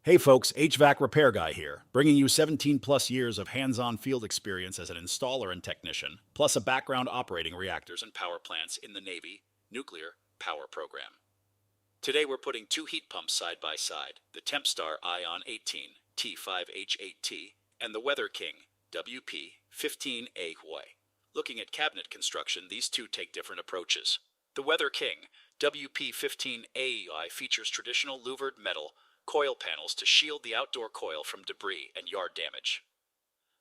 Hey folks, HVAC repair guy here, bringing you 17 plus years of hands-on field experience as an installer and technician, plus a background operating reactors and power plants in the Navy nuclear power program. Today we're putting two heat pumps side by side, the Tempstar Ion 18 T5H8T and the Weatherking WP15AY. Looking at cabinet construction, these two take different approaches. The Weatherking WP15AY features traditional louvered metal coil panels to shield the outdoor coil from debris and yard damage.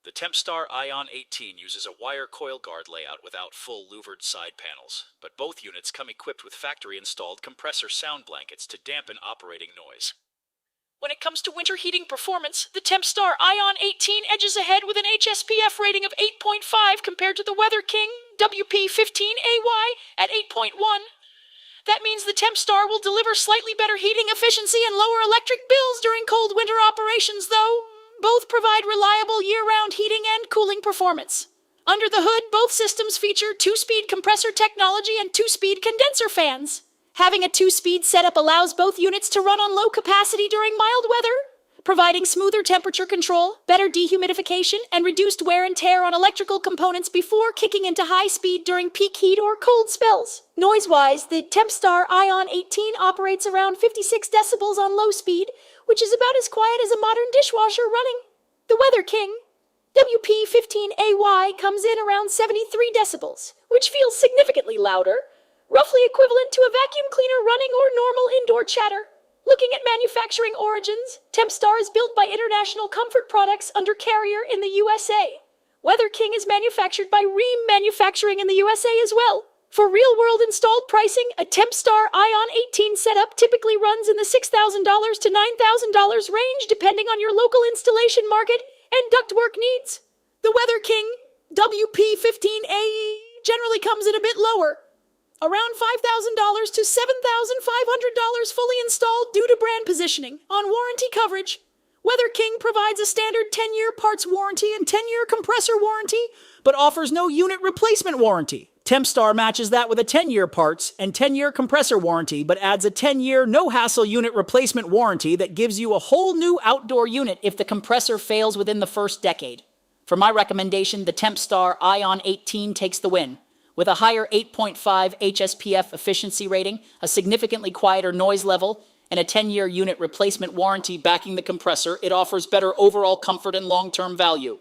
The Tempstar Ion 18 uses a wire coil guard layout without full louvered side panels, but both units come equipped with factory-installed compressor sound blankets to dampen operating noise. When it comes to winter heating performance, the Tempstar Ion 18 edges ahead with an HSPF rating of 8.5 compared to the Weatherking WP15AY at 8.1. That means the Tempstar will deliver slightly better heating efficiency and lower electric bills during cold winter operations, though both provide reliable year-round heating and cooling performance. Under the hood, both systems feature 2-speed compressor technology and 2-speed condenser fans. Having a 2-speed setup allows both units to run on low capacity during mild weather, providing smoother temperature control, better dehumidification, and reduced wear and tear on electrical components before kicking into high speed during peak heat or cold spells. Noise-wise, the Tempstar Ion 18 operates around 56 decibels on low speed, which is about as quiet as a modern dishwasher running. The Weatherking WP15AY comes in around 73 decibels, which feels significantly louder, roughly equivalent to a vacuum cleaner running or normal indoor chatter. Looking at manufacturing origins, Tempstar is built by International Comfort Products under Carrier in the USA. Weatherking is manufactured by Rheem Manufacturing in the USA as well. For real-world installed pricing, a Tempstar Ion 18 setup typically runs in the $6,000 to $9,000 range depending on your local installation market and ductwork needs. The Weatherking WP15AY generally comes in a bit lower, around $5,000 to $7,500 fully installed due to brand positioning. On warranty coverage, Weatherking provides a standard 10-year parts warranty and 10-year compressor warranty, but offers no unit replacement warranty. Tempstar matches that with a 10-year parts and 10-year compressor warranty, but adds a 10-year no-hassle unit replacement warranty that gives you a whole new outdoor unit if the compressor fails within the first decade. For my recommendation, the Tempstar Ion 18 takes the win. With a higher 8.5 HSPF efficiency rating, a significantly quieter noise level, and a 10-year unit replacement warranty backing the compressor, it offers better overall comfort and long-term value.